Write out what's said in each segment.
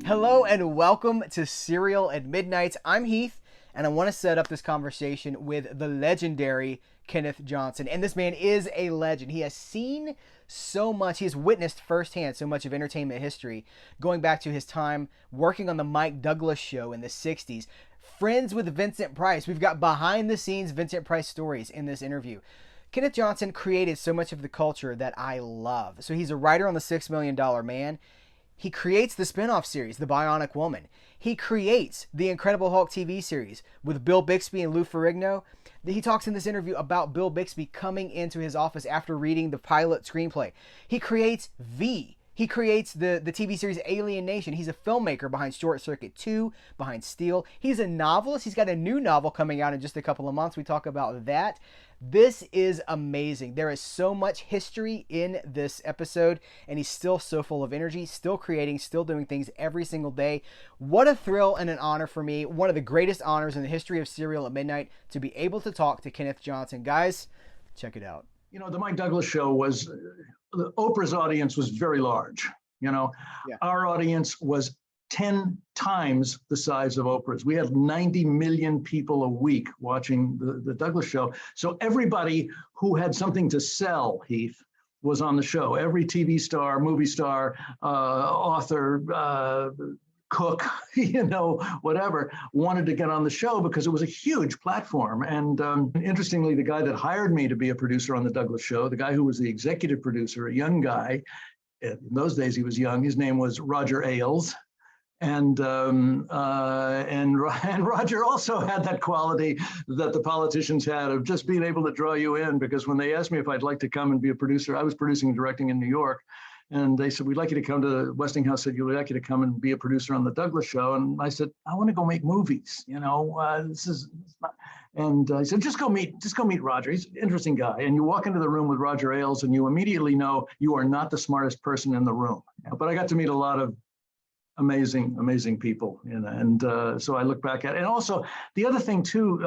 Hello and welcome to Serial at Midnight. I'm Heath, and I want to set up this conversation with the legendary Kenneth Johnson. And this man is a legend. He has seen so much, he has witnessed firsthand so much of entertainment history, going back to his time working on the Mike Douglas show in the 60s. Friends with Vincent Price. We've got behind the scenes Vincent Price stories in this interview. Kenneth Johnson created so much of the culture that I love. So he's a writer on the $6 Million Man. He creates the spin-off series, The Bionic Woman. He creates the Incredible Hulk TV series with Bill Bixby and Lou Ferrigno. He talks in this interview about Bill Bixby coming into his office after reading the pilot screenplay. He creates V. He creates the TV series Alien Nation. He's a filmmaker behind Short Circuit 2, behind Steel. He's a novelist. He's got a new novel coming out in just a couple of months. We talk about that. This is amazing. There is so much history in this episode, and he's still so full of energy, still creating, still doing things every single day. What a thrill and an honor for me. One of the greatest honors in the history of Serial at Midnight to be able to talk to Kenneth Johnson. Guys, check it out. You know, the Mike Douglas show was, Oprah's audience was very large. You know, Yeah. Our audience was 10 times the size of Oprah's. We had 90 million people a week watching the Douglas show. So everybody who had something to sell, Heath, was on the show. Every TV star, movie star, author, cook, you know, whatever, wanted to get on the show because it was a huge platform. And interestingly, the guy that hired me to be a producer on the Douglas show, the guy who was the executive producer, a young guy, in those days he was young, his name was Roger Ailes. And Roger also had that quality that the politicians had of just being able to draw you in, because when they asked me if I'd like to come and be a producer, I was producing and directing in New York. And they said, we'd like you to come to, Westinghouse said, we'd like you to come and be a producer on the Douglas show. And I said, I want to go make movies, you know, this is not. And I said, just go meet Roger. He's an interesting guy. And you walk into the room with Roger Ailes and you immediately know you are not the smartest person in the room. But I got to meet a lot of amazing people, you know, and so I look back at it. And also the other thing too,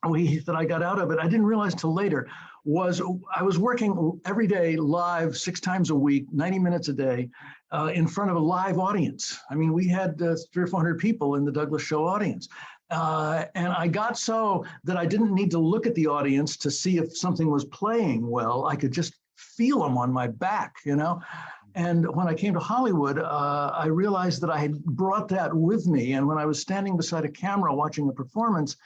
that I got out of it, I didn't realize till later, was I was working every day live 6 times a week, 90 minutes a day, in front of a live audience. I mean, we had 300 or 400 people in the Douglas show audience. And I got so that I didn't need to look at the audience to see if something was playing well. I could just feel them on my back, you know? And when I came to Hollywood, I realized that I had brought that with me. And when I was standing beside a camera watching a performance,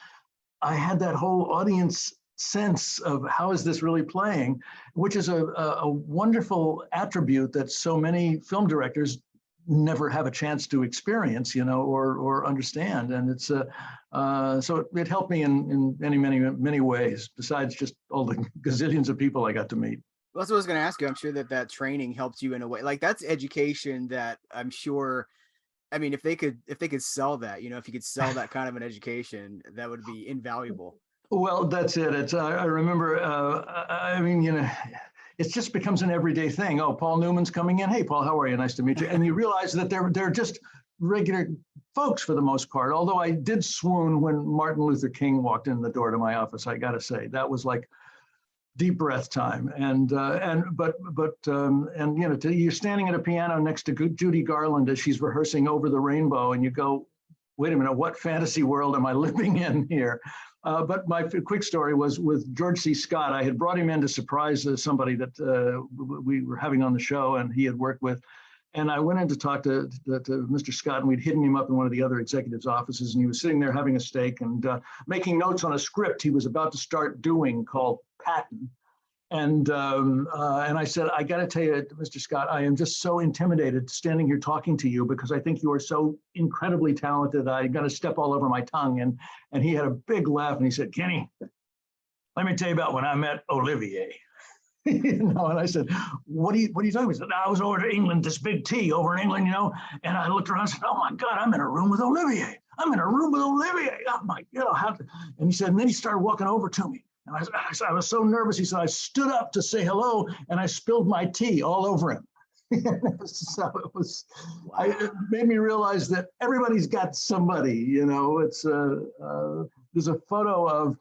I had that whole audience sense of how is this really playing, which is a wonderful attribute that so many film directors never have a chance to experience, you know, or understand. And it's so it helped me in many ways, besides just all the gazillions of people I got to meet. Well, that's what I was going to ask you. I'm sure that training helped you in a way. Like, that's education that I'm sure. I mean, if they could sell that, you know, if you could sell that kind of an education, that would be invaluable. Well, that's it. It's I remember. I mean, you know, it just becomes an everyday thing. Oh, Paul Newman's coming in. Hey, Paul, how are you? Nice to meet you. And you realize that they're just regular folks for the most part. Although I did swoon when Martin Luther King walked in the door to my office. I got to say that was like deep breath time. And you know, you're standing at a piano next to Judy Garland as she's rehearsing Over the Rainbow, and you go, wait a minute, what fantasy world am I living in here? But my quick story was with George C. Scott. I had brought him in to surprise somebody that we were having on the show and he had worked with. And I went in to talk to Mr. Scott, and we'd hidden him up in one of the other executives' offices, and he was sitting there having a steak and making notes on a script he was about to start doing called Patton. And I said, I got to tell you, Mr. Scott, I am just so intimidated standing here talking to you because I think you are so incredibly talented. I got to step all over my tongue. And he had a big laugh and he said, Kenny, let me tell you about when I met Olivier. You know, and I said, what are you talking about? He said, I was over to England, this big tea over in England, you know, and I looked around and said, oh my God, I'm in a room with Olivier. I'm in a room with Olivier. Oh my, you know, how? And he said, and then he started walking over to me. And I was so nervous. He said, I stood up to say hello and I spilled my tea all over him. So it was, it made me realize that everybody's got somebody, you know. It's there's a photo of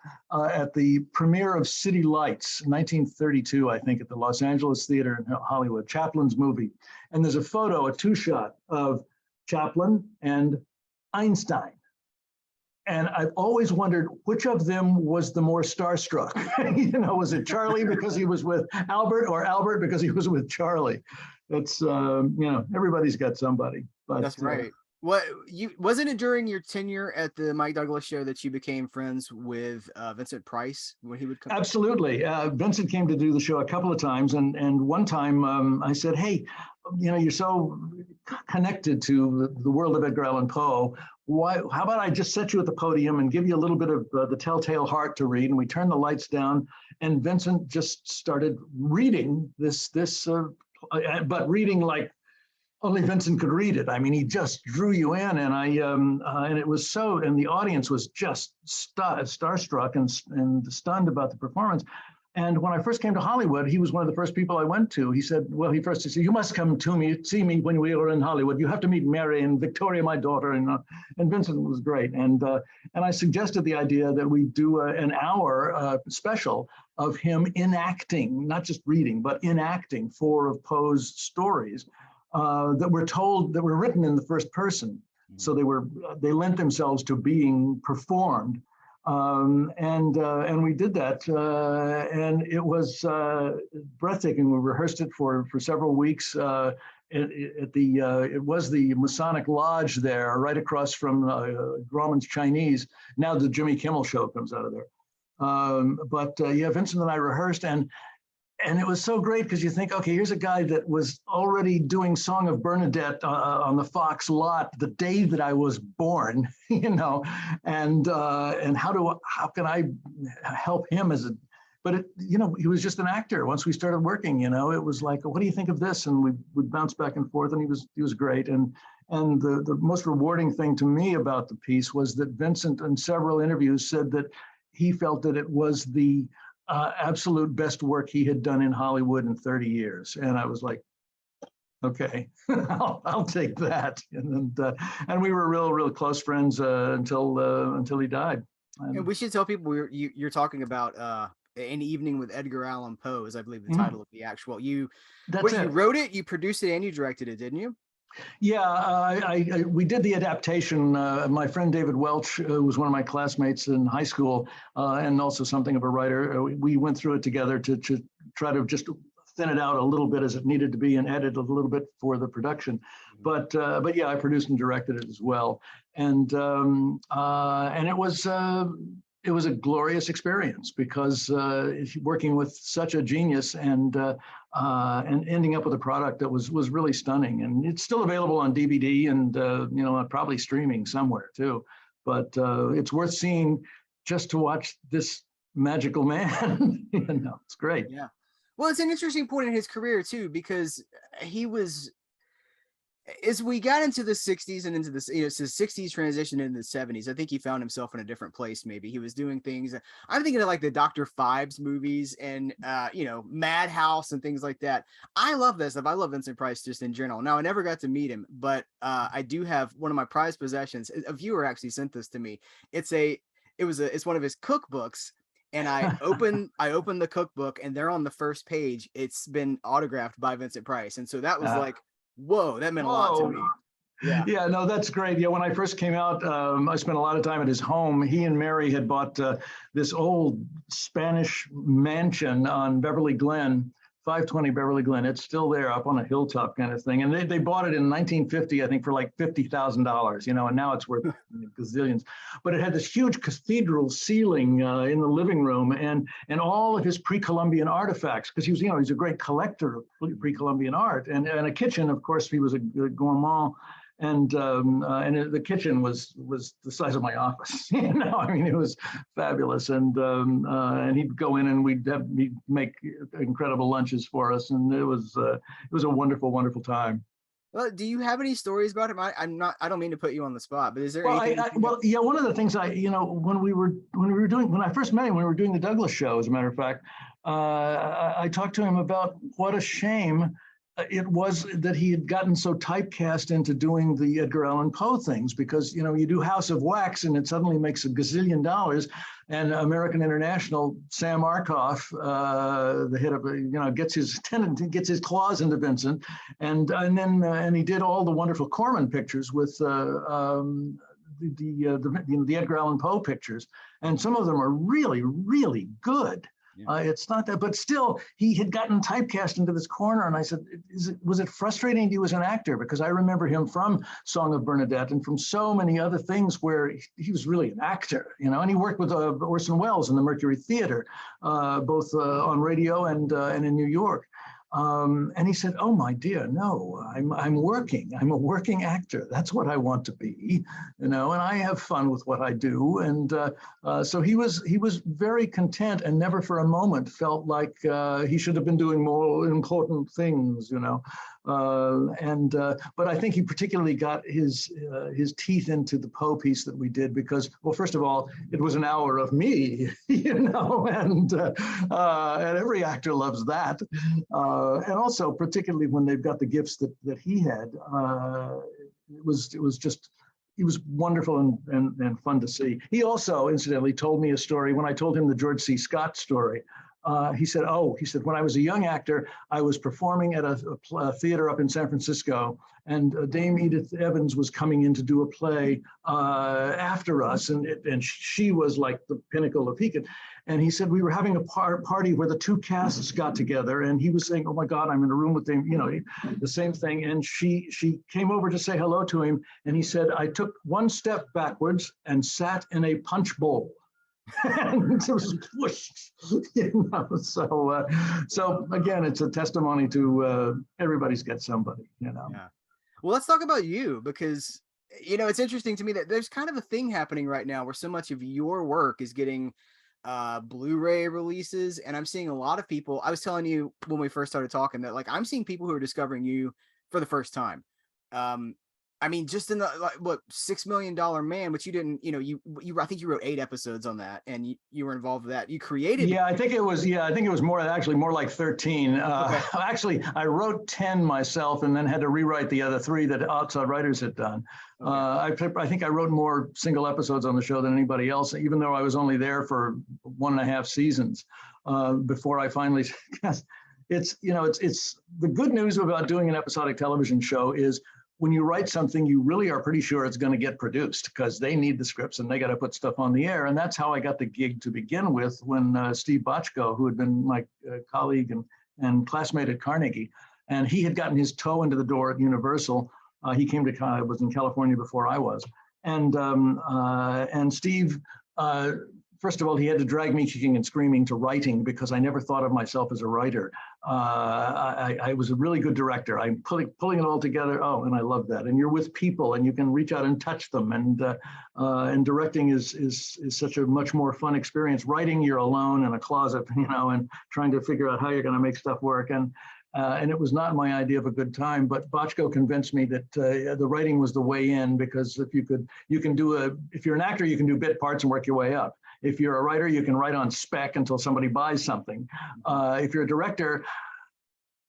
at the premiere of City Lights, 1932, I think, at the Los Angeles Theater in Hollywood, Chaplin's movie. And there's a photo, a 2-shot of Chaplin, and Einstein. And I've always wondered which of them was the more starstruck. Was it Charlie because he was with Albert, or Albert because he was with Charlie? It's everybody's got somebody. But that's right. Wasn't it during your tenure at the Mike Douglas show that you became friends with Vincent Price when he would come? Absolutely. Vincent came to do the show a couple of times, and one time I said, "Hey, you're so connected to the world of Edgar Allan Poe. How about I just set you at the podium and give you a little bit of The Telltale Heart to read?" And we turned the lights down, and Vincent just started reading this, but reading like only Vincent could read it. I mean, he just drew you in, and it was so, and the audience was just starstruck and stunned about the performance. And when I first came to Hollywood, he was one of the first people I went to. He said, he said, "You must come to see me when we were in Hollywood. You have to meet Mary and Victoria, my daughter." And Vincent was great. And I suggested the idea that we do an hour special of him enacting, not just reading, but enacting 4 of Poe's stories that were written in the first person. So they lent themselves to being performed. And we did that, and it was breathtaking. We rehearsed it for several weeks it was the Masonic Lodge there, right across from Grauman's Chinese. Now the Jimmy Kimmel show comes out of there. Vincent and I rehearsed, and it was so great because you think, okay, here's a guy that was already doing Song of Bernadette on the Fox lot the day that I was born, and how can I help him he was just an actor. Once we started working, it was like, what do you think of this? And we would bounce back and forth, and he was great. And the most rewarding thing to me about the piece was that Vincent, in several interviews, said that he felt that it was the absolute best work he had done in Hollywood in 30 years. And I was like, okay, I'll take that. And we were real close friends until he died. And we should tell people you're talking about An Evening with Edgar Allan Poe, is I believe the title of the actual. You wrote it, you produced it, and you directed it, didn't you? Yeah, we did the adaptation. My friend David Welch, who was one of my classmates in high school, and also something of a writer, we went through it together to try to just thin it out a little bit as it needed to be and edit a little bit for the production. But yeah, I produced and directed it as well, and it was a glorious experience because working with such a genius and ending up with a product that was really stunning. And it's still available on DVD and probably streaming somewhere too. But it's worth seeing just to watch this magical man. It's great. Yeah. Well, it's an interesting point in his career too, because he was, as we got into the 60s and into the 60s transition into the 70s, I think he found himself in a different place. Maybe he was doing things. I'm thinking of like the Dr. Phibes movies and Madhouse and things like that. I love this stuff. I love Vincent Price just in general. Now, I never got to meet him, but I do have one of my prized possessions. A viewer actually sent this to me. It's one of his cookbooks. And I opened the cookbook, and there on the first page, it's been autographed by Vincent Price. And so that was like, whoa, that meant a lot to me. Yeah, no, that's great. Yeah, when I first came out, I spent a lot of time at his home. He and Mary had bought this old Spanish mansion on Beverly Glen, 520 Beverly Glen. It's still there up on a hilltop kind of thing. And they bought it in 1950, I think, for like $50,000, and now it's worth gazillions. But it had this huge cathedral ceiling in the living room and all of his pre-Columbian artifacts, because he's a great collector of pre-Columbian art. And a kitchen, of course, he was a gourmand. And the kitchen was the size of my office. It was fabulous. And he'd go in and he'd make incredible lunches for us, and it was a wonderful, wonderul time. Well, do you have any stories about him? I don't mean to put you on the spot, but is there anything? One of the things when I first met him, when we were doing the Douglas show, as a matter of fact, I talked to him about what a shame it was that he had gotten so typecast into doing the Edgar Allan Poe things, because, you know, you do House of Wax and it suddenly makes $1 gazillion, and American International, Sam Arkoff, the head of, you know, gets his claws into Vincent, and he did all the wonderful Corman pictures with the Edgar Allan Poe pictures, and some of them are really, really good. Yeah. It's not that, but still, he had gotten typecast into this corner, and I said, was it frustrating to you as an actor? Because I remember him from Song of Bernadette and from so many other things where he was really an actor, you know, and he worked with Orson Welles in the Mercury Theater, both on radio and in New York. And he said, "Oh, my dear, no, I'm working. I'm a working actor. That's what I want to be, you know, and I have fun with what I do." And so he was very content, and never for a moment felt like he should have been doing more important things, you know. But I think he particularly got his teeth into the Poe piece that we did because, well, first of all, it was an hour of me, you know, and every actor loves that. And also, particularly when they've got the gifts that he had, it was wonderful and fun to see. He also, incidentally, told me a story when I told him the George C. Scott story. He said, when I was a young actor, I was performing at a theater up in San Francisco, and Dame Edith Evans was coming in to do a play after us, and she was like the pinnacle of Pekin. And he said, we were having a party where the two casts got together, and he was saying, "Oh my God, I'm in a room with Dame," you know, the same thing. And she came over to say hello to him, and he said, "I took one step backwards and sat in a punch bowl." And it was whoosh, you know. So again, it's a testimony to everybody's got somebody, you know. Yeah. Well, let's talk about you, because, you know, it's interesting to me that there's kind of a thing happening right now where so much of your work is getting Blu-ray releases, and I'm seeing a lot of people. I was telling you when we first started talking that, like, I'm seeing people who are discovering you for the first time. I mean, just in the $6 Million Man, which you didn't, you know, you I think you wrote 8 episodes on that, and you were involved with that. You created. Yeah, I think it was more like 13. Okay. Actually, I wrote 10 myself, and then had to rewrite the other 3 that outside writers had done. Okay. I think I wrote more single episodes on the show than anybody else, even though I was only there for 1.5 seasons before I finally. It's the good news about doing an episodic television show is, when you write something, you really are pretty sure it's going to get produced, because they need the scripts and they got to put stuff on the air. And that's how I got the gig to begin with, when Steve Bochco, who had been my colleague and classmate at Carnegie, and he had gotten his toe into the door at Universal. He came to was in California before I was, and Steve. First of all, he had to drag me kicking and screaming to writing, because I never thought of myself as a writer. I was a really good director. I'm pulling it all together. Oh, and I love that. And you're with people, and you can reach out and touch them. And directing is such a much more fun experience. Writing, you're alone in a closet, you know, and trying to figure out how you're going to make stuff work. And it was not my idea of a good time, but Bochco convinced me that the writing was the way in, because if you're an actor, you can do bit parts and work your way up. If you're a writer, you can write on spec until somebody buys something. If you're a director,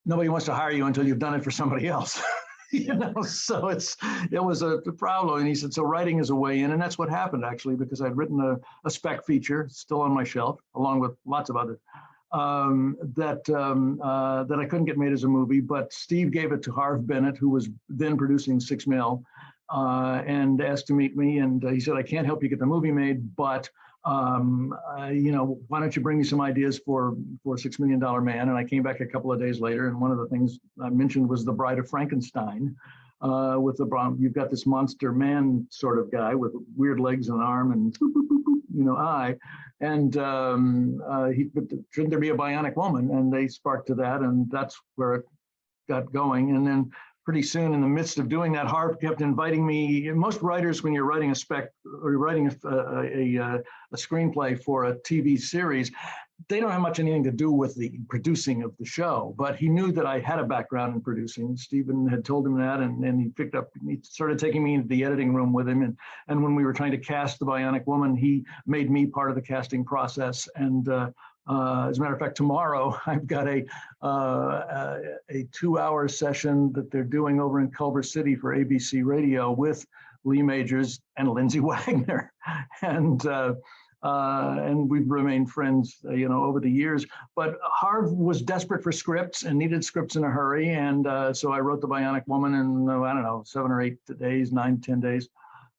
nobody wants to hire you until you've done it for somebody else. You know, so it was a problem. And he said, so writing is a way in, and that's what happened, actually, because I'd written a spec feature still on my shelf, along with lots of others. That I couldn't get made as a movie, but Steve gave it to Harv Bennett, who was then producing 6 Mil, and asked to meet me. And he said, I can't help you get the movie made, but you know, why don't you bring me some ideas for $6 Million Man? And I came back a couple of days later, and one of the things I mentioned was The Bride of Frankenstein. You've got this monster man sort of guy with weird legs and arm and eye, and shouldn't there be a bionic woman? And they sparked to that, and that's where it got going. And then pretty soon, in the midst of doing that, Harv kept inviting me. Most writers, when you're writing a spec or you're writing a screenplay for a TV series, they don't have much anything to do with the producing of the show. But he knew that I had a background in producing. Stephen had told him that, and he started taking me into the editing room with him. And when we were trying to cast the Bionic Woman, he made me part of the casting process. And As a matter of fact, tomorrow I've got a 2-hour session that they're doing over in Culver City for ABC Radio with Lee Majors and Lindsay Wagner, and we've remained friends, over the years. But Harv was desperate for scripts and needed scripts in a hurry, and so I wrote The Bionic Woman in, I don't know, 7 or 8 days, 9, 10 days,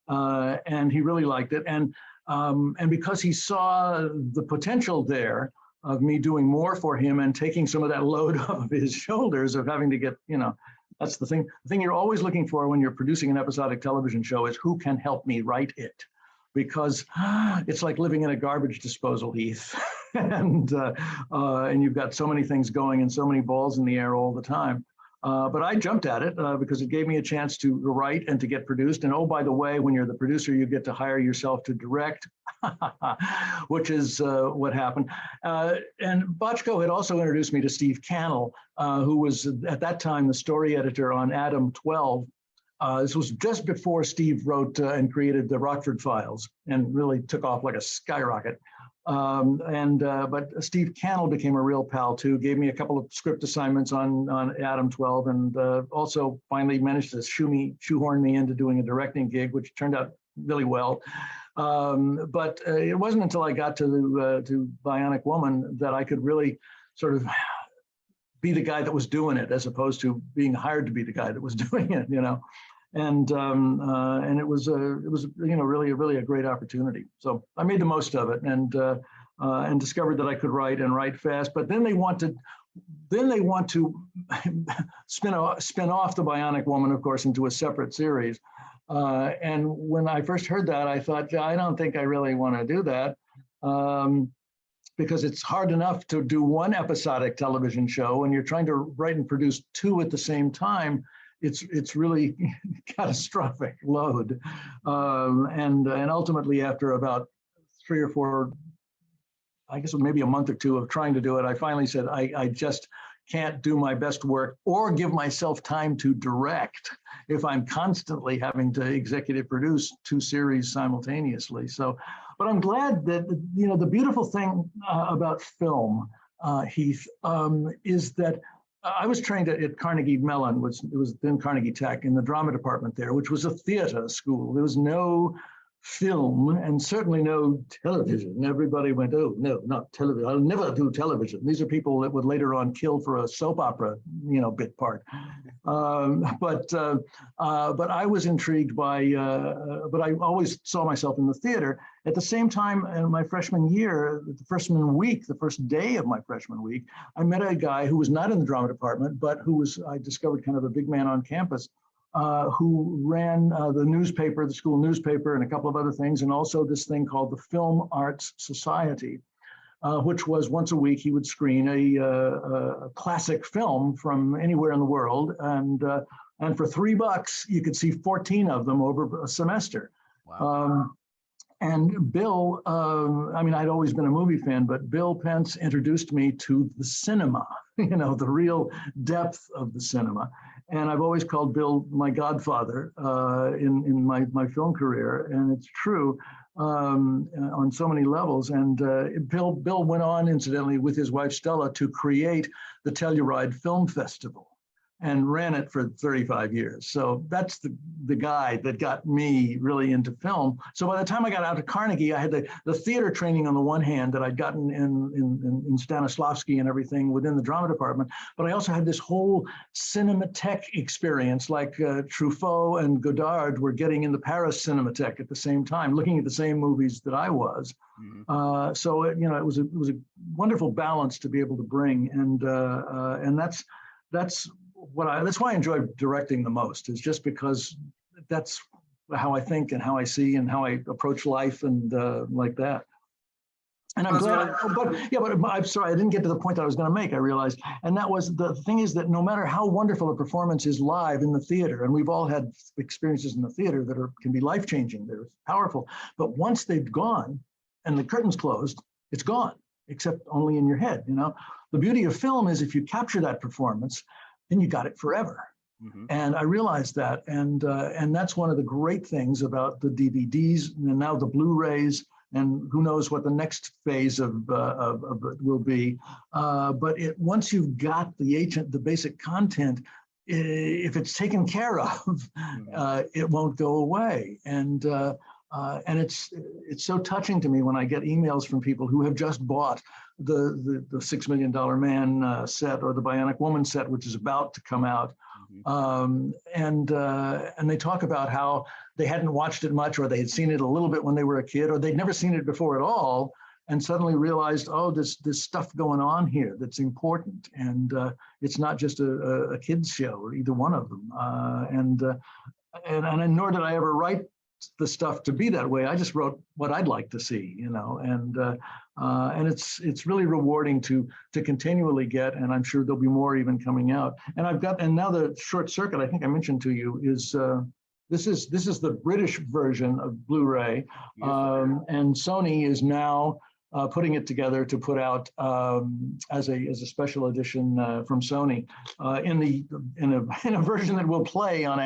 and he really liked it. And because he saw the potential there of me doing more for him and taking some of that load off of his shoulders of having to get, that's the thing. The thing you're always looking for when you're producing an episodic television show is who can help me write it, because it's like living in a garbage disposal, Heath, and you've got so many things going and so many balls in the air all the time. But I jumped at it because it gave me a chance to write and to get produced. And oh, by the way, when you're the producer, you get to hire yourself to direct, which is what happened. And Bochco had also introduced me to Steve Cannell, who was at that time the story editor on Adam 12. This was just before Steve wrote and created the Rockford Files and really took off like a skyrocket. But Steve Cannell became a real pal too, gave me a couple of script assignments on Adam 12, and also finally managed to shoehorn me into doing a directing gig, which turned out really well. But it wasn't until I got to Bionic Woman that I could really sort of be the guy that was doing it, as opposed to being hired to be the guy that was doing it, And it was really a great opportunity. So I made the most of it, and discovered that I could write and write fast. But then they want to spin off the Bionic Woman, of course, into a separate series. And when I first heard that, I thought, I don't think I really want to do that. Because it's hard enough to do one episodic television show, and you're trying to write and produce 2 at the same time. It's really catastrophic load, and ultimately after about 3 or 4, I guess maybe a month or 2 of trying to do it, I finally said I just can't do my best work or give myself time to direct if I'm constantly having to executive produce 2 series simultaneously. So, but I'm glad that the beautiful thing about film, Heath, is that I was trained at Carnegie Mellon, which it was then Carnegie Tech, in the drama department there, which was a theater school. There was no film and certainly no television. Everybody went, oh, no, not television. I'll never do television. These are people that would later on kill for a soap opera, bit part. But I was intrigued by, but I always saw myself in the theater. At the same time, in my freshman year, the freshman week, the first day of my freshman week, I met a guy who was not in the drama department, but who was, I discovered, kind of a big man on campus, who ran the newspaper, the school newspaper, and a couple of other things, and also this thing called the Film Arts Society, which was once a week he would screen a classic film from anywhere in the world, and for $3 you could see 14 of them over a semester. Wow. And Bill, I'd always been a movie fan, but Bill Pence introduced me to the cinema, the real depth of the cinema. And I've always called Bill my godfather in my film career, and it's true on so many levels. And Bill went on, incidentally, with his wife Stella, to create the Telluride Film Festival and ran it for 35 years. So that's the guy that got me really into film. So by the time I got out of Carnegie, I had the theater training on the one hand that I'd gotten in Stanislavski and everything within the drama department, but I also had this whole cinematheque experience, like Truffaut and Godard were getting in the Paris Cinematheque at the same time, looking at the same movies that I was. Mm-hmm. So it was a wonderful balance to be able to bring, and that's why I enjoy directing the most, is just because that's how I think and how I see and how I approach life and like that. And I'm glad, but I'm sorry, I didn't get to the point that I was going to make, I realized. And that was, the thing is that no matter how wonderful a performance is live in the theater, and we've all had experiences in the theater that can be life-changing, they're powerful, but once they've gone and the curtain's closed, it's gone, except only in your head, The beauty of film is if you capture that performance, then you got it forever. Mm-hmm. And I realized that, and that's one of the great things about the DVDs and now the Blu-rays and who knows what the next phase of it will be. But once you've got the basic content, if it's taken care of, it won't go away. And it's so touching to me when I get emails from people who have just bought the $6 Million Man set, or the Bionic Woman set, which is about to come out. And they talk about how they hadn't watched it much, or they had seen it a little bit when they were a kid, or they'd never seen it before at all, and suddenly realized, oh, there's stuff going on here that's important, and it's not just a kid's show, or either one of them. And nor did I ever write the stuff to be that way. I just wrote what I'd like to see, and it's really rewarding to continually get, and I'm sure there'll be more even coming out. And now the Short Circuit, I think I mentioned to you, is this is the British version of Blu-ray, and Sony is now putting it together to put out as a special edition from Sony in a version that will play on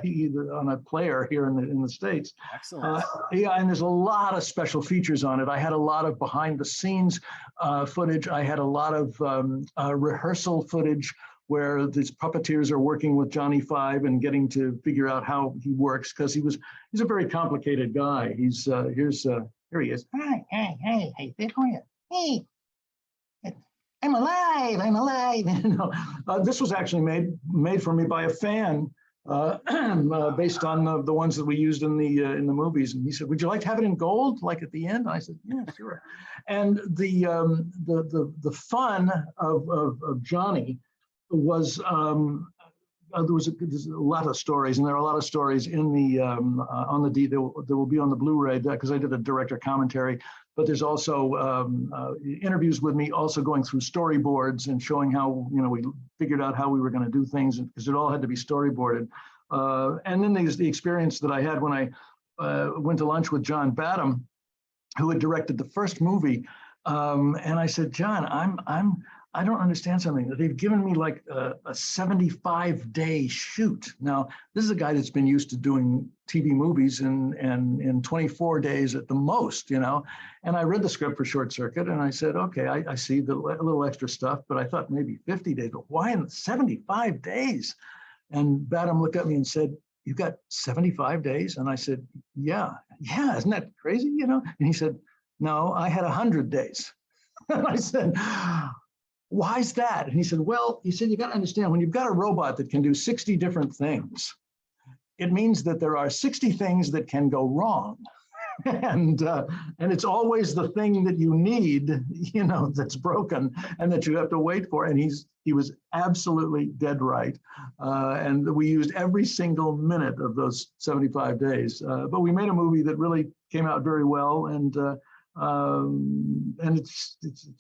either on a player here in the States. Excellent. And there's a lot of special features on it. I had a lot of behind the scenes footage. I had a lot of rehearsal footage where these puppeteers are working with Johnny Five and getting to figure out how he works, because he's a very complicated guy. Here he is. Hey, hey, I'm alive. This was actually made for me by a fan, based on the ones that we used in the movies. And he said, "Would you like to have it in gold, like at the end?" And I said, "Yeah, sure." And the fun of Johnny was. There's a lot of stories, and there are a lot of stories in the there will be on the Blu-ray, because I did a director commentary. But there's also interviews with me, also going through storyboards and showing how we figured out how we were going to do things, because it all had to be storyboarded. And then there's the experience that I had when I went to lunch with John Badham, who had directed the first movie, and I said, "John, I don't understand something. They've given me like a 75-day shoot." Now, this is a guy that's been used to doing TV movies in 24 days at the most, And I read the script for Short Circuit, and I said, okay, I see a little extra stuff, but I thought maybe 50 days, but why in 75 days? And Badham looked at me and said, "You've got 75 days? And I said, yeah, isn't that crazy, And he said, "No, I had 100 days. And I said, "Why is that?" And he said, you got to understand, when you've got a robot that can do 60 different things, it means that there are 60 things that can go wrong. And it's always the thing that you need, that's broken and that you have to wait for. And he was absolutely dead right. And we used every single minute of those 75 days. But we made a movie that really came out very well. And it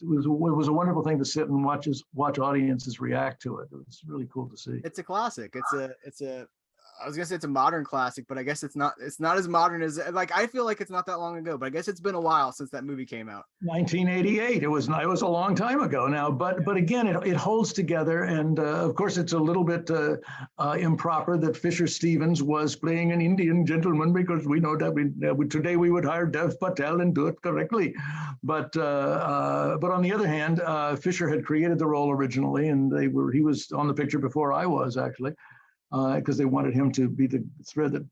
was a wonderful thing to sit and watch audiences react to it. It was really cool to see. It's a classic. I was gonna say it's a modern classic, but I guess it's not as modern as, like, I feel like it's not that long ago, but I guess it's been a while since that movie came out. 1988. It was a long time ago now, but again, it holds together. And of course, it's a little bit improper that Fisher Stevens was playing an Indian gentleman, because we know that today we would hire Dev Patel and do it correctly. But on the other hand, Fisher had created the role originally, and he was on the picture before I was, actually. Because they wanted him to be the thread that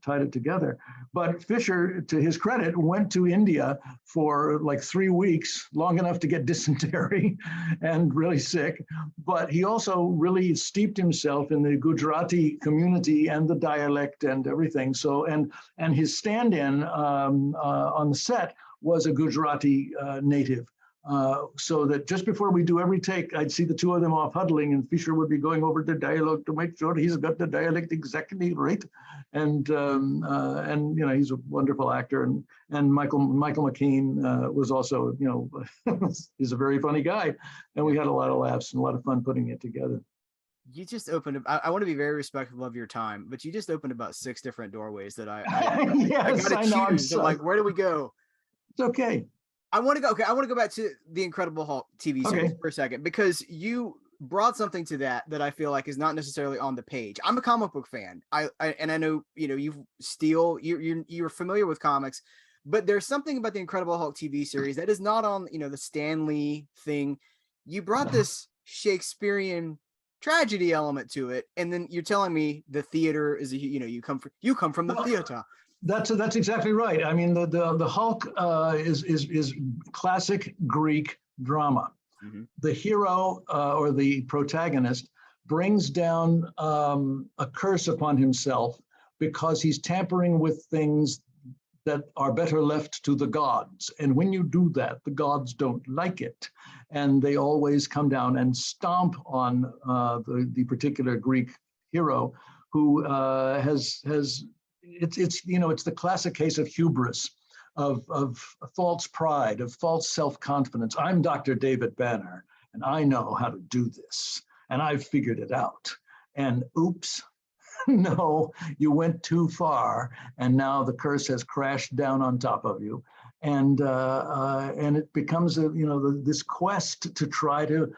tied it together. But Fisher, to his credit, went to India for like 3 weeks, long enough to get dysentery and really sick. But he also really steeped himself in the Gujarati community and the dialect and everything. So, and his stand-in on the set was a Gujarati native. So that just before we do every take, I'd see the two of them off huddling, and Fisher would be going over the dialogue to make sure he's got the dialect exactly right. And he's a wonderful actor. And Michael McKean was also, he's a very funny guy, and we had a lot of laughs and a lot of fun putting it together. You just opened. I want to be very respectful of your time, but you just opened about 6 different doorways that I yes, gotta choose. So, like, where do we go? It's okay. I want to go back to the Incredible Hulk TV series for a second, because you brought something to that I feel like is not necessarily on the page. I'm a comic book fan. I know, you're familiar with comics, But there's something about the Incredible Hulk TV series that is not on, the Stan Lee thing. You brought this Shakespearean tragedy element to it, and then you're telling me the theater is you come from the theater. That's exactly right. I mean, the Hulk is classic Greek drama. Mm-hmm. The hero or the protagonist brings down a curse upon himself because he's tampering with things that are better left to the gods. And when you do that, the gods don't like it. And they always come down and stomp on the particular Greek hero who it's the classic case of hubris, of false pride, of false self-confidence. I'm Dr. David Banner, and I know how to do this, and I've figured it out. And oops, no, you went too far, and now the curse has crashed down on top of you, and it becomes this quest to try to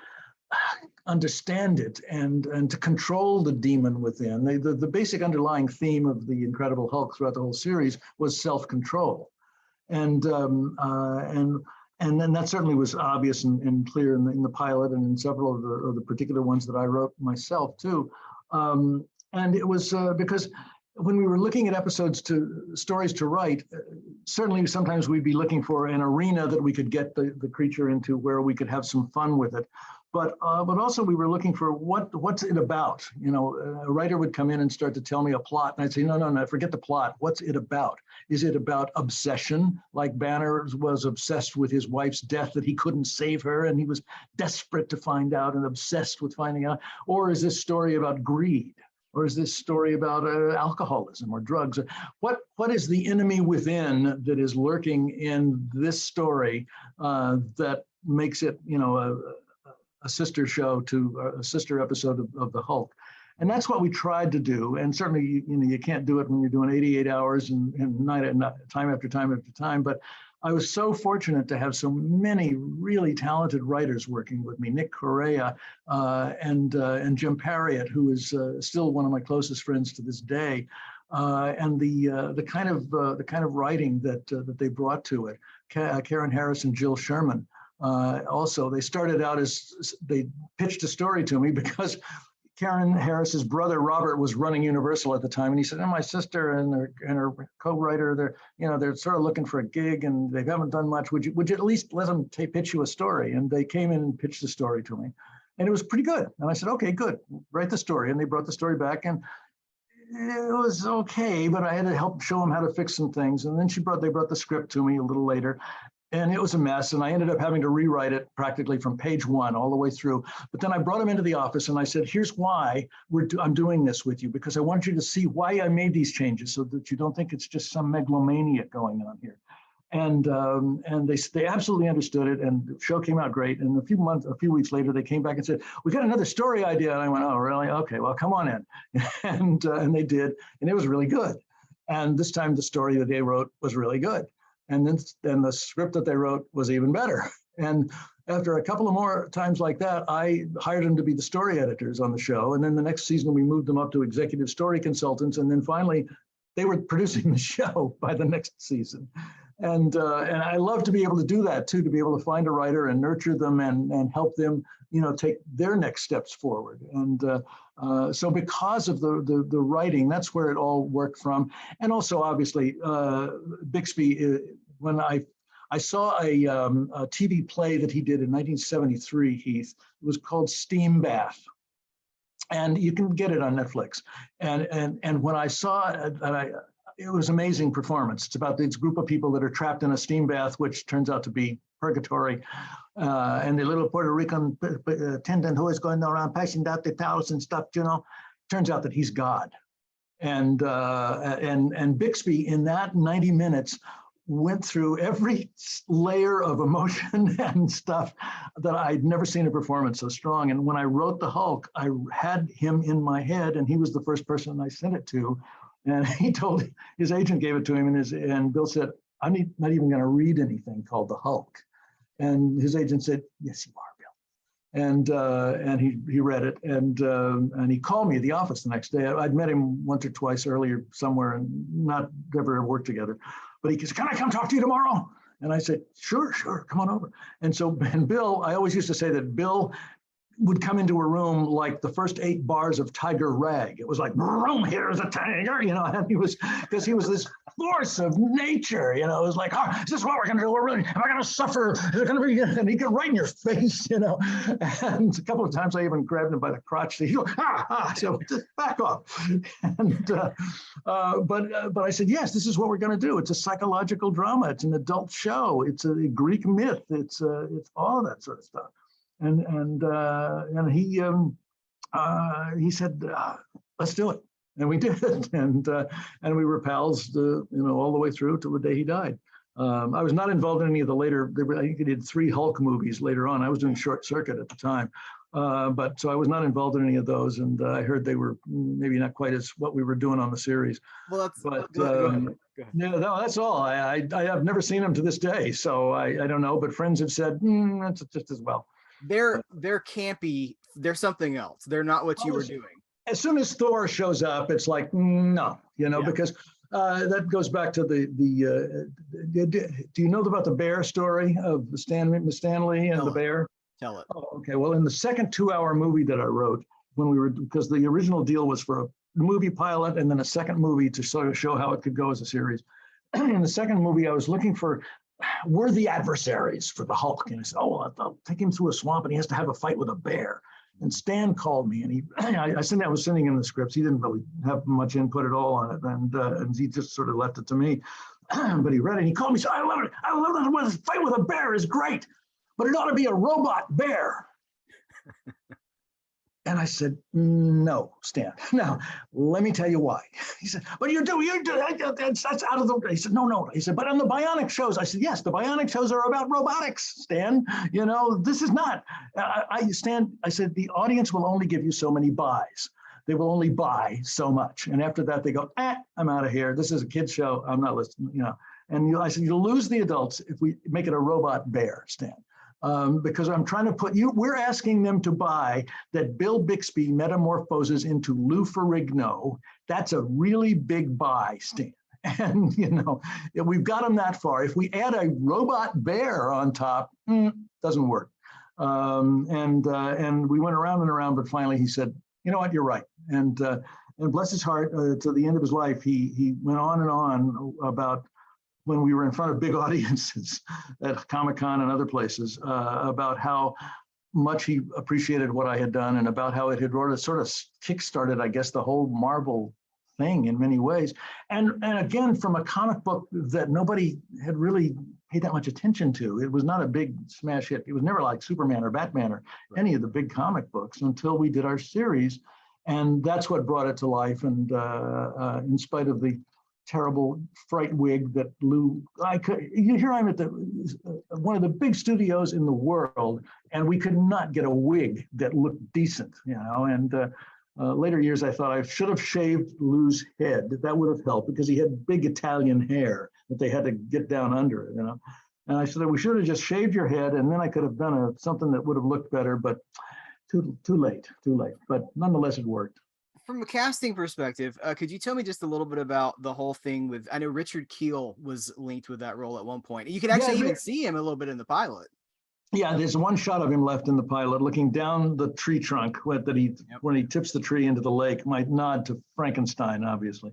understand it and to control the demon within. The basic underlying theme of the Incredible Hulk throughout the whole series was self-control, and then that certainly was obvious and clear in the pilot and in several of the particular ones that I wrote myself too. And it was because when we were looking at stories to write, certainly sometimes we'd be looking for an arena that we could get the creature into where we could have some fun with it. But also we were looking for what's it about? A writer would come in and start to tell me a plot, and I'd say, no, forget the plot. What's it about? Is it about obsession, like Banner was obsessed with his wife's death, that he couldn't save her, and he was desperate to find out and obsessed with finding out? Or is this story about greed? Or is this story about alcoholism or drugs? What is the enemy within that is lurking in this story that makes it, a sister show to a sister episode of the Hulk? And that's what we tried to do. And certainly, you can't do it when you're doing 88 hours and time after time after time. But I was so fortunate to have so many really talented writers working with me, Nick Correa and Jim Parriott, who is still one of my closest friends to this day, and the kind of writing that they brought to it. Karen Harris and Jill Sherman. Also, they started out as they pitched a story to me because Karen Harris's brother Robert was running Universal at the time, and he said, "My sister and her co-writer, they're sort of looking for a gig, and they haven't done much. Would you at least let them pitch you a story?" And they came in and pitched the story to me, and it was pretty good. And I said, "Okay, good, write the story." And they brought the story back, and it was okay, but I had to help show them how to fix some things. And then they brought the script to me a little later. And it was a mess, and I ended up having to rewrite it practically from page one all the way through. But then I brought him into the office, and I said, "Here's why I'm doing this with you, because I want you to see why I made these changes so that you don't think it's just some megalomania going on here." And they absolutely understood it, and the show came out great. And a few weeks later, they came back and said, "We got another story idea." And I went, "Oh, really? Okay, well, come on in." And they did, and it was really good. And this time, the story that they wrote was really good. And then the script that they wrote was even better. And after a couple of more times like that, I hired them to be the story editors on the show. And then the next season, we moved them up to executive story consultants. And then finally, they were producing the show by the next season. And I love to be able to do that too, to be able to find a writer and nurture them and help them, take their next steps forward. And so because of the writing, that's where it all worked from. And also, obviously, Bixby, when I saw a TV play that he did in 1973, Heath, it was called Steam Bath. And you can get it on Netflix. And when I saw it, it was an amazing performance. It's about this group of people that are trapped in a steam bath, which turns out to be purgatory. And the little Puerto Rican attendant who is going around passing out the towels and stuff, turns out that he's God. And Bixby, in that 90 minutes, went through every layer of emotion and stuff that I'd never seen a performance so strong. And when I wrote the Hulk, I had him in my head, and he was the first person I sent it to. And he told his agent, gave it to him, and Bill said, "I'm not even going to read anything called the Hulk." And his agent said, "Yes, you are, Bill." And he read it, and he called me at the office the next day. I'd met him once or twice earlier somewhere and not ever worked together. But he said, can I come talk to you tomorrow? And I said, sure, come on over. And so, and Bill, I always used to say that Bill would come into a room like the first 8 bars of Tiger Rag. It was like, room, here's a tiger, you know, and he was, because he was this force of nature, you know, it was like, oh, is this what we're going to do? Am I going to suffer? Is it going to be, and he'd get right in your face, you know, and a couple of times I even grabbed him by the crotch. He'd go, so just back off. And, but I said, yes, this is what we're going to do. It's a psychological drama. It's an adult show. It's a Greek myth. It's all that sort of stuff. And he said, let's do it. And we did. And we were pals, you know, all the way through till the day he died. I was not involved in any of the later, I think he did 3 Hulk movies later on. I was doing Short Circuit at the time. But so I was not involved in any of those. And I heard they were maybe not quite as what we were doing on the series. Well, that's, but go ahead. no, that's all. I have never seen him to this day. So I don't know, but friends have said, that's just as well. They're campy. They're something else. They're not what you were doing. As soon as Thor shows up, it's like, no, you know, because that goes back to the do you know about the bear story of Stanley and the bear? Tell it. Oh, okay. Well, in the second 2-hour movie that I wrote, because the original deal was for a movie pilot and then a second movie to sort of show how it could go as a series. In the second movie, I was looking for worthy adversaries for the Hulk. And I said, I'll take him through a swamp and he has to have a fight with a bear. And Stan called me and I was sending him the scripts. He didn't really have much input at all on it. And he just sort of left it to me. But he read it and he called me. So I love it. I love that this fight with a bear is great, but it ought to be a robot bear. And I said, no, Stan. Now, let me tell you why. He said, but you do, that's out of the, he said, no. He said, but on the Bionic shows, I said, yes, the Bionic shows are about robotics, Stan. You know, this is not, I said, the audience will only give you so many buys. They will only buy so much. And after that, they go, I'm out of here. This is a kid's show. I'm not listening, you know. And I said, you'll lose the adults if we make it a robot bear, Stan. Because I'm trying to we're asking them to buy that Bill Bixby metamorphoses into Lou Ferrigno. That's a really big buy, Stan. And, you know, we've got them that far. If we add a robot bear on top, doesn't work. And we went around and around, but finally he said, you know what, you're right. And bless his heart, to the end of his life, he went on and on about when we were in front of big audiences at Comic-Con and other places, about how much he appreciated what I had done and about how it had sort of kickstarted, I guess, the whole Marvel thing in many ways. And again, from a comic book that nobody had really paid that much attention to. It was not a big smash hit. It was never like Superman or Batman or any of the big comic books until we did our series. And that's what brought it to life. And in spite of the terrible fright wig that Lou, here I'm at one of the big studios in the world, and we could not get a wig that looked decent, you know. And later years, I thought I should have shaved Lou's head. That would have helped because he had big Italian hair that they had to get down under it, you know. And I said, we should have just shaved your head, and then I could have done something that would have looked better, but too late. But nonetheless, it worked. From a casting perspective, could you tell me just a little bit about the whole thing with, I know Richard Kiel was linked with that role at one point. You can actually even see him a little bit in the pilot. Yeah, there's one shot of him left in the pilot looking down the tree trunk when he tips the tree into the lake, might nod to Frankenstein, obviously.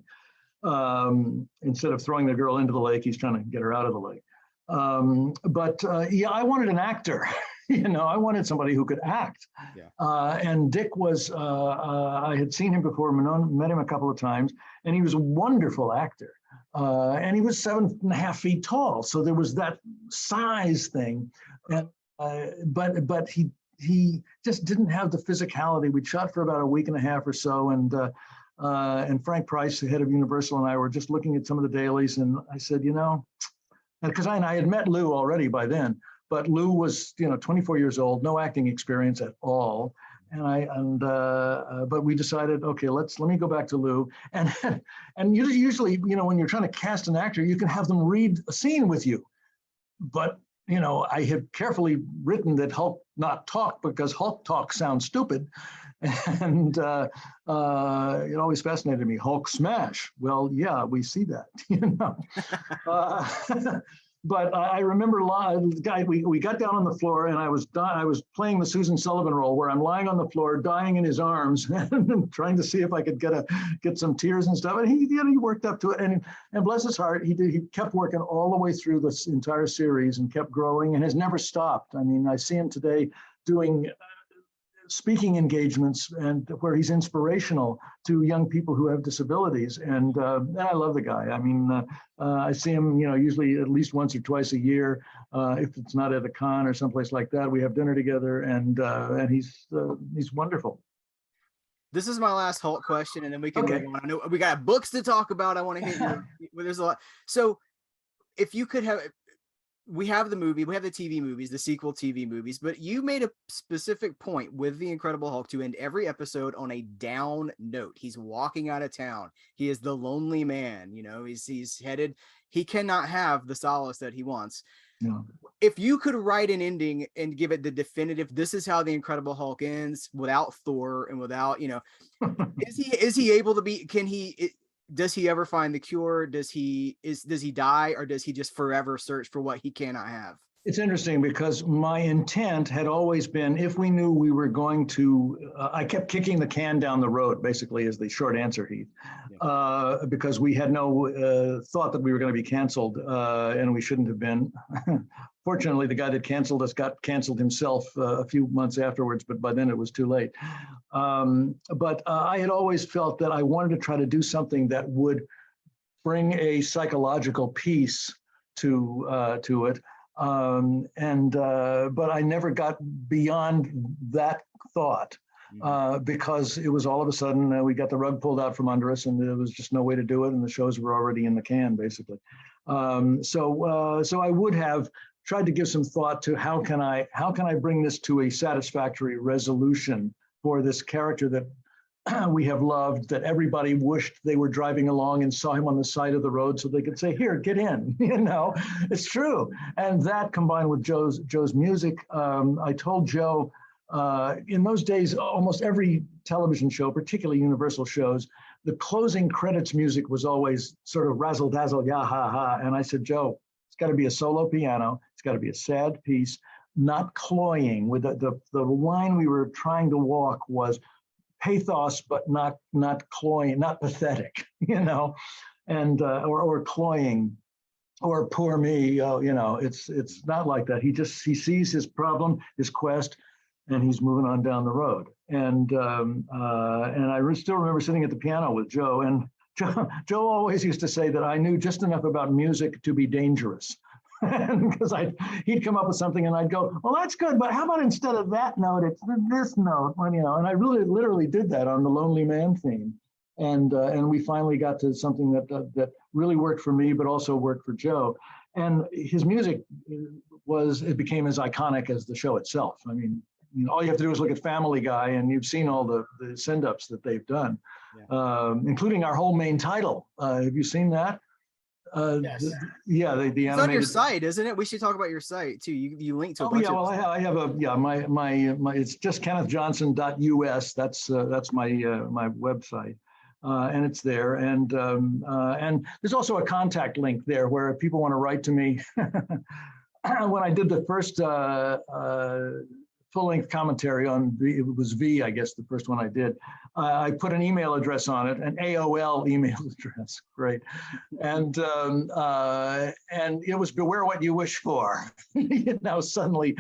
Instead of throwing the girl into the lake, he's trying to get her out of the lake. Yeah, I wanted an actor. You know, I wanted somebody who could act. Yeah. And Dick was, I had seen him before, met him a couple of times, and he was a wonderful actor. And he was 7.5 feet tall. So there was that size thing. And, but he just didn't have the physicality. We shot for about a week and a half or so. And Frank Price, the head of Universal, and I were just looking at some of the dailies. And I said, you know, because I had met Lou already by then. But Lou was, 24 years old, no acting experience at all. But we decided, okay, let me go back to Lou. And usually, when you're trying to cast an actor, you can have them read a scene with you. But, I had carefully written that Hulk not talk because Hulk talk sounds stupid. And it always fascinated me. Hulk smash. Well, yeah, we see that, Uh, but I remember the guy. We got down on the floor, and I was playing the Susan Sullivan role, where I'm lying on the floor, dying in his arms, and trying to see if I could get some tears and stuff. And he worked up to it, and bless his heart, he kept working all the way through this entire series and kept growing and has never stopped. I mean, I see him today doing speaking engagements and where he's inspirational to young people who have disabilities. And I love the guy. I mean, I see him, usually at least once or twice a year. If it's not at a con or someplace like that, we have dinner together, and he's wonderful. This is my last Hulk question, and then we can Okay. move on. I know we got books to talk about. I want to hit you. There's a lot. So if you could have, we have the movie, we have the TV movies, the sequel TV movies, but you made a specific point with the Incredible Hulk to end every episode on a down note. He's walking out of town. He is the lonely man. He's headed. He cannot have the solace that he wants. No. If you could write an ending and give it the definitive, this is how the Incredible Hulk ends, without Thor and without, is he able to be? Does he ever find the cure? Does he die, or does he just forever search for what he cannot have? It's interesting because my intent had always been, if we knew we were going to, I kept kicking the can down the road, basically, is the short answer, Heath, because we had no thought that we were going to be canceled, and we shouldn't have been. Fortunately, the guy that canceled us got canceled himself a few months afterwards, but by then it was too late. But I had always felt that I wanted to try to do something that would bring a psychological peace to it. But I never got beyond that thought, because it was all of a sudden we got the rug pulled out from under us, and there was just no way to do it, and the shows were already in the can, basically. So I would have tried to give some thought to how can I bring this to a satisfactory resolution for this character that we have loved, that everybody wished they were driving along and saw him on the side of the road so they could say, here, get in. It's true. And that, combined with Joe's music, I told Joe, in those days, almost every television show, particularly Universal shows, the closing credits music was always sort of razzle dazzle, yeah, ha, ha. And I said, Joe, it's got to be a solo piano. It's got to be a sad piece, not cloying. With the line we were trying to walk was pathos, but not cloying, not pathetic, and or cloying, or poor me. It's not like that. He sees his problem, his quest, and he's moving on down the road. And I still remember sitting at the piano with Joe, and Joe always used to say that I knew just enough about music to be dangerous. Because he'd come up with something and I'd go, well, that's good, but how about instead of that note, it's this note, and I really literally did that on the Lonely Man theme. And we finally got to something that really worked for me, but also worked for Joe. And his music became as iconic as the show itself. I mean, all you have to do is look at Family Guy, and you've seen all the send-ups that they've done, including our whole main title. Have you seen that? Yes. The animated. It's on your site, isn't it? We should talk about your site too. You link to a bunch of. I have my it's just kennethjohnson.us. That's my website, and it's there. And there's also a contact link there where if people want to write to me. When I did the first full-length commentary on it was V, I guess the first one I did. I put an email address on it, an AOL email address, great, and it was beware what you wish for. Now suddenly,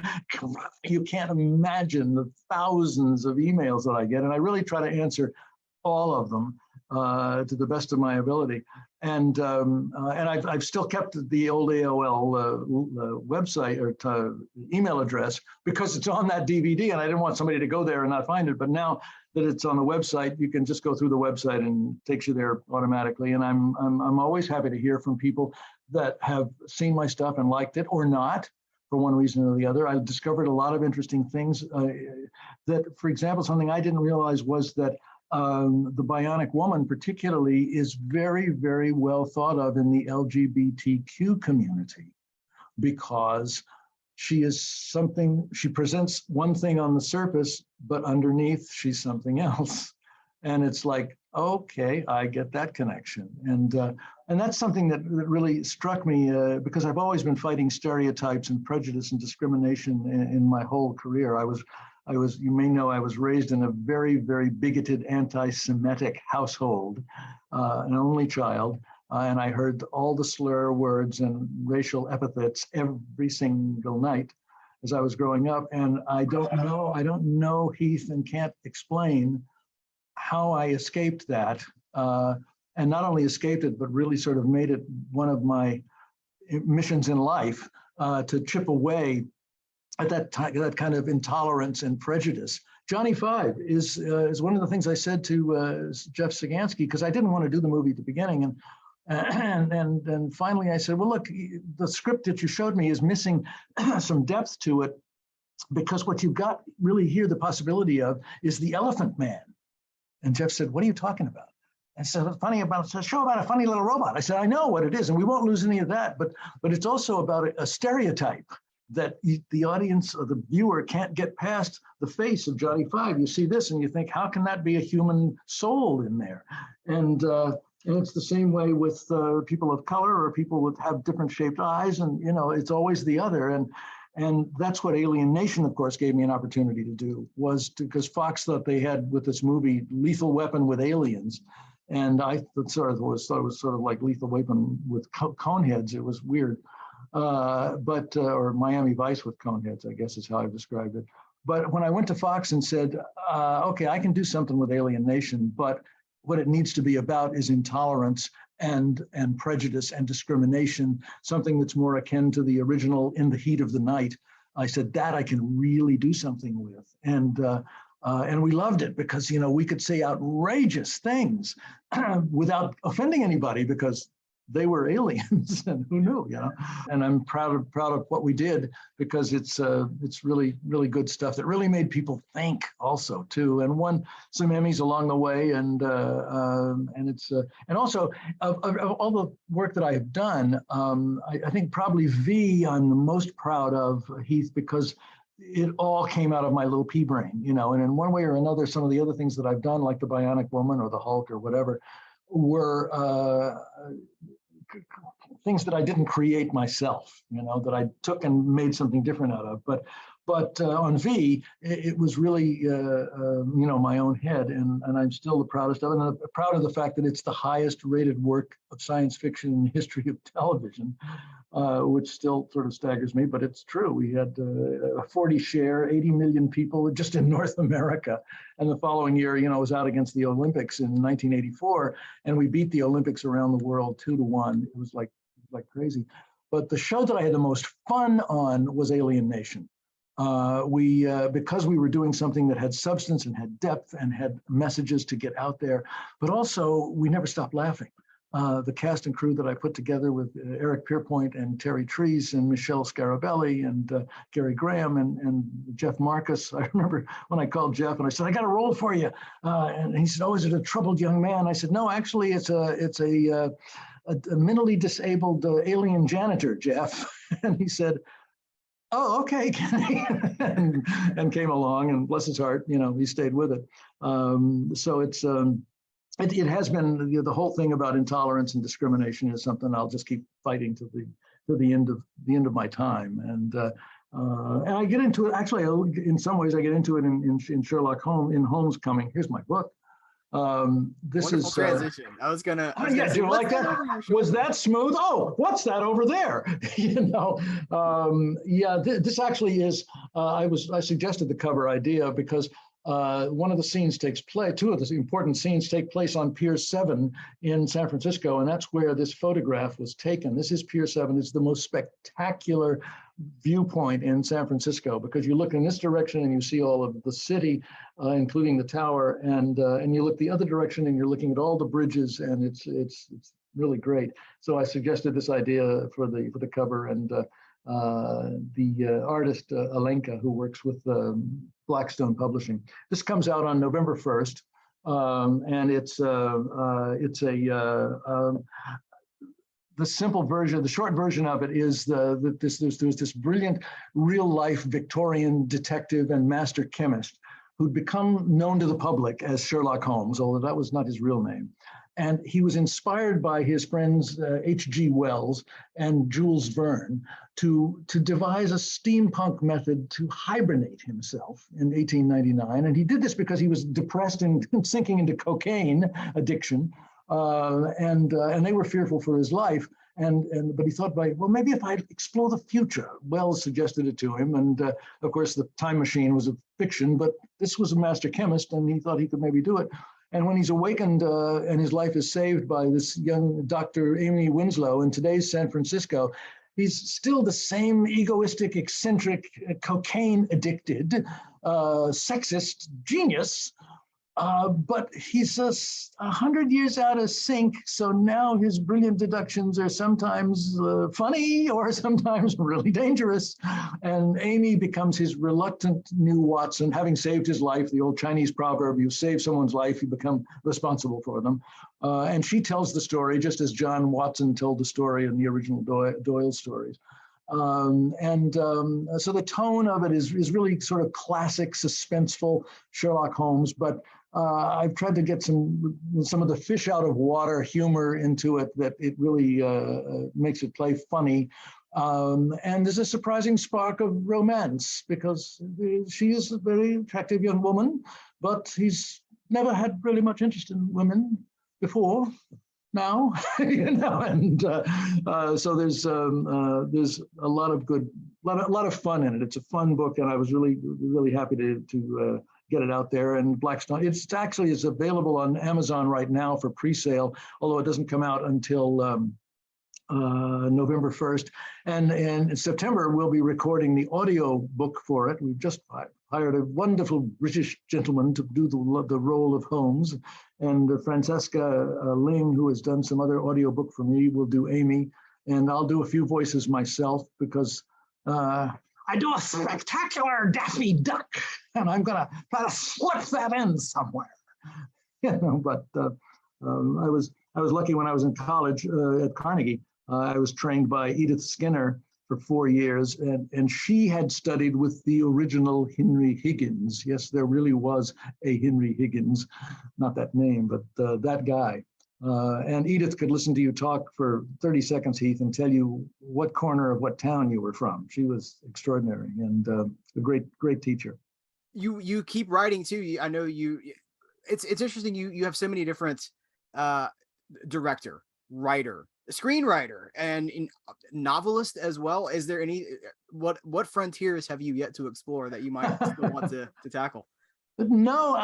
you can't imagine the thousands of emails that I get, and I really try to answer all of them to the best of my ability. And I've still kept the old AOL website or email address because it's on that DVD, and I didn't want somebody to go there and not find it. But now that it's on the website, you can just go through the website and it takes you there automatically. And I'm always happy to hear from people that have seen my stuff and liked it or not, for one reason or the other. I discovered a lot of interesting things. That, for example, something I didn't realize was that the Bionic Woman particularly is very, very well thought of in the LGBTQ community, because she is something, she presents one thing on the surface, but underneath she's something else. And it's like, okay, I get that connection. And that's something that really struck me because I've always been fighting stereotypes and prejudice and discrimination in my whole career. I was, you may know, I was raised in a very, very bigoted, anti-Semitic household, an only child. And I heard all the slur words and racial epithets every single night as I was growing up. And I don't know, Heath, and can't explain how I escaped that. And not only escaped it, but really sort of made it one of my missions in life to chip away at that kind of intolerance and prejudice. Johnny Five is one of the things I said to Jeff Sagansky, because I didn't want to do the movie at the beginning. And finally I said, well, look, the script that you showed me is missing some depth to it, because what you've got really here the possibility of is the Elephant Man. And Jeff said, what are you talking about? I said, it's a show about a funny little robot. I said, I know what it is, and we won't lose any of that, but it's also about a stereotype that the audience or the viewer can't get past the face of Johnny Five. You see this and you think, how can that be a human soul in there? And it's the same way with people of color or people that have different shaped eyes, and it's always the other. And that's what Alien Nation, of course, gave me an opportunity to do, because Fox thought they had with this movie Lethal Weapon with aliens. And I thought it was sort of like Lethal Weapon with coneheads. It was weird. Or Miami Vice with coneheads, I guess is how I've described it. But when I went to Fox and said, okay, I can do something with Alien Nation, but what it needs to be about is intolerance and prejudice and discrimination, something that's more akin to the original In the Heat of the Night. I said, that I can really do something with. And we loved it because, we could say outrageous things without offending anybody, because they were aliens, and who knew, And I'm proud of what we did, because it's really, really good stuff that really made people think also too, and won some Emmys along the way. And it's and also of all the work that I have done, I think probably V I'm the most proud of, Heath, because it all came out of my little pea brain, and in one way or another, some of the other things that I've done, like the Bionic Woman or the Hulk or whatever, were things that I didn't create myself, that I took and made something different out of. But on V, it was really, my own head, and I'm still the proudest of it. And I'm proud of the fact that it's the highest rated work of science fiction in the history of television, which still sort of staggers me, but it's true. We had a 40 share, 80 million people just in North America. And the following year, it was out against the Olympics in 1984, and we beat the Olympics around the world 2-1. It was like crazy. But the show that I had the most fun on was Alien Nation. Because we were doing something that had substance and had depth and had messages to get out there, but also we never stopped laughing. The cast and crew that I put together with Eric Pierpoint and Terry Trees and Michelle Scarabelli and Gary Graham and Jeff Marcus. I remember when I called Jeff and I said, I got a role for you. And he said, oh, is it a troubled young man? I said, no, actually it's a mentally disabled alien janitor, Jeff. And he said, oh, okay, Kenny, and came along, and bless his heart, he stayed with it. So it has been, the whole thing about intolerance and discrimination is something I'll just keep fighting to the end of my time. And I get into it, actually, in some ways I get into it in Sherlock Holmes, in Holmes Coming. Here's my book. This Wonderful is transition. I was gonna yeah, say, do you like that? Was that smooth? Oh, what's that over there? Yeah, this actually is, I suggested the cover idea because one of the scenes takes place, two of the important scenes take place on Pier 7 in San Francisco, and that's where this photograph was taken. This is Pier 7. It's the most spectacular viewpoint in San Francisco, because you look in this direction and you see all of the city, including the tower, and you look the other direction and you're looking at all the bridges, and it's really great. So I suggested this idea for the cover, and the artist Alenka, who works with Blackstone Publishing. This comes out on November 1st, and it's a the simple version, the short version of it is there's this brilliant real life Victorian detective and master chemist who'd become known to the public as Sherlock Holmes, although that was not his real name. And he was inspired by his friends H.G. Wells and Jules Verne to devise a steampunk method to hibernate himself in 1899. And he did this because he was depressed and sinking into cocaine addiction. And they were fearful for his life. But he thought, well, maybe if I explore the future. Wells suggested it to him. And of course, the time machine was a fiction, but this was a master chemist, and he thought he could maybe do it. And when he's awakened and his life is saved by this young Dr. Amy Winslow in today's San Francisco, he's still the same egoistic, eccentric, cocaine addicted, sexist genius. But he's 100 years out of sync, so now his brilliant deductions are sometimes funny or sometimes really dangerous. And Amy becomes his reluctant new Watson, having saved his life, the old Chinese proverb, you save someone's life, you become responsible for them. And she tells the story just as John Watson told the story in the original Doyle stories. So the tone of it is really sort of classic, suspenseful Sherlock Holmes, but I've tried to get some of the fish out of water humor into it that it really makes it play funny. And there's a surprising spark of romance because she is a very attractive young woman, but he's never had really much interest in women before. Now, and so there's a lot of good, lot of fun in it. It's a fun book, and I was really happy to get it out there. And Blackstone, it's actually is available on Amazon right now for pre-sale, although it doesn't come out until November 1st. And in September, we'll be recording the audio book for it. We've just hired a wonderful British gentleman to do the role of Holmes. And Francesca Ling, who has done some other audio book for me, will do Amy. And I'll do a few voices myself because I do a spectacular Daffy Duck, and I'm going to try to slip that in somewhere. But I was lucky when I was in college at Carnegie. I was trained by Edith Skinner for 4 years, and she had studied with the original Henry Higgins. Yes, there really was a Henry Higgins, not that name, but that guy. And Edith could listen to you talk for 30 seconds, Heath, and tell you what corner of what town you were from. She was extraordinary and a great teacher. You keep writing too. I know you. It's interesting. You have so many different director, writer, screenwriter, and novelist as well. Is there any what frontiers have you yet to explore that you might still want to tackle? No,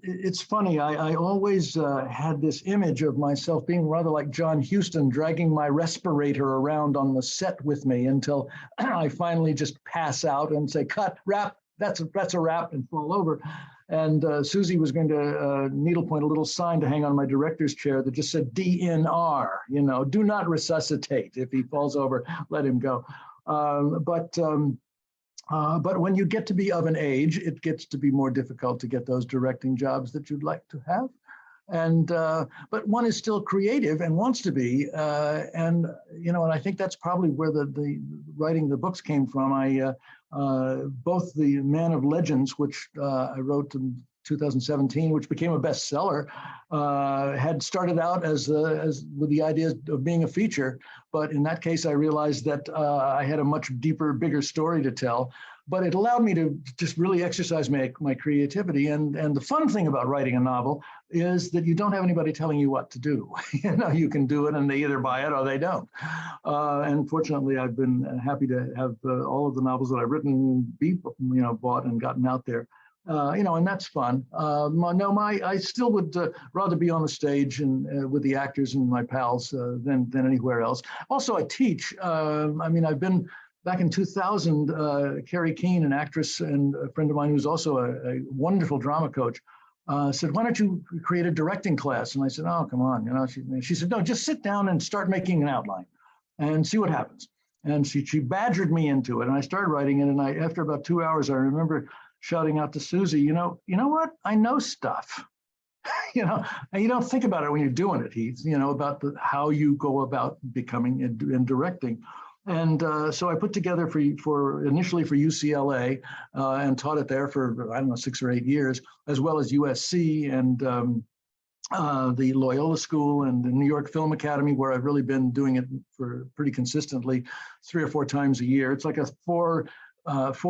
it's funny. I always had this image of myself being rather like John Huston, dragging my respirator around on the set with me until I finally just pass out and say, cut, wrap, that's a wrap, and fall over. And Susie was going to needlepoint a little sign to hang on my director's chair that just said DNR, do not resuscitate. If he falls over, let him go. But when you get to be of an age, it gets to be more difficult to get those directing jobs that you'd like to have. But one is still creative and wants to be. And I think that's probably where the writing the books came from. Both the Man of Legends, which I wrote in 2017, which became a bestseller, had started out as with the idea of being a feature. But in that case, I realized that I had a much deeper, bigger story to tell. But it allowed me to just really exercise my creativity. And the fun thing about writing a novel is that you don't have anybody telling you what to do. You can do it, and they either buy it or they don't. And fortunately, I've been happy to have all of the novels that I've written be bought and gotten out there. And that's fun. I still would rather be on the stage and with the actors and my pals than anywhere else. Also, I teach. I've been back in 2000. Carrie Keene, an actress and a friend of mine who's also a wonderful drama coach, said, "Why don't you create a directing class?" And I said, "Oh, come on." She said, "No, just sit down and start making an outline, and see what happens." And she badgered me into it, and I started writing it. And after about 2 hours, I remember shouting out to Susie, you know what? I know stuff. And you don't think about it when you're doing it, Heath, about how you go about becoming and directing. And so I put together initially for UCLA and taught it there for, I don't know, 6 or 8 years, as well as USC and the Loyola School and the New York Film Academy, where I've really been doing it for pretty consistently 3 or 4 times a year. It's like a four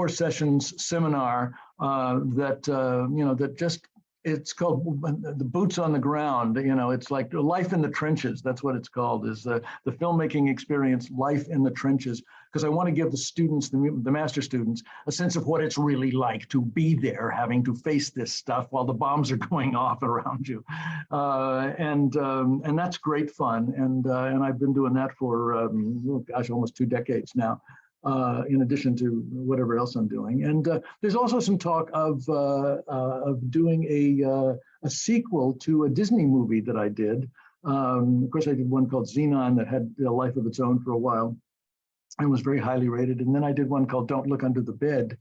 sessions seminar that just, it's called the boots on the ground. It's like life in the trenches. That's what it's called, is the filmmaking experience, life in the trenches. Because I want to give the students, the master students, a sense of what it's really like to be there, having to face this stuff while the bombs are going off around you, and that's great fun. And I've been doing that for almost 2 decades now. In addition to whatever else I'm doing. And there's also some talk of doing a sequel to a Disney movie that I did. Of course, I did one called Xenon that had a life of its own for a while and was very highly rated. And then I did one called Don't Look Under the Bed,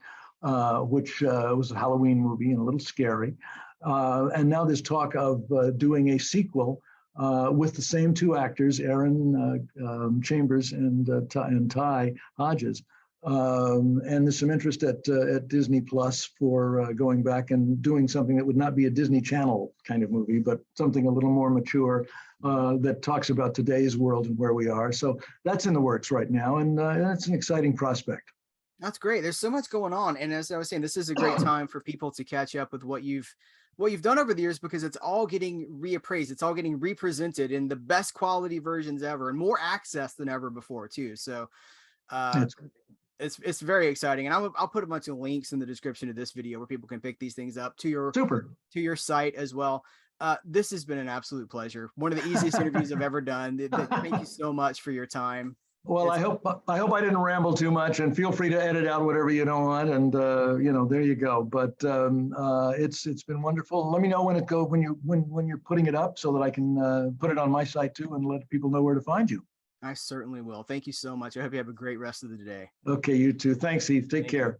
which was a Halloween movie and a little scary. And now there's talk of doing a sequel with the same 2 actors, Aaron Chambers and Ty Hodges. And there's some interest at Disney Plus for going back and doing something that would not be a Disney Channel kind of movie, but something a little more mature that talks about today's world and where we are. So that's in the works right now, and that's an exciting prospect. That's great. There's so much going on. And as I was saying, this is a great time for people to catch up with what you've done over the years, because it's all getting reappraised. It's all getting represented in the best quality versions ever and more access than ever before too. So it's very exciting. And I'll put a bunch of links in the description of this video where people can pick these things up to your site as well. This has been an absolute pleasure. One of the easiest interviews I've ever done. Thank you so much for your time. Well, I hope I didn't ramble too much, and feel free to edit out whatever you don't want. And there you go. But it's been wonderful. Let me know when you're putting it up, so that I can put it on my site too and let people know where to find you. I certainly will. Thank you so much. I hope you have a great rest of the day. Okay, you too. Thanks, Heath. Take care.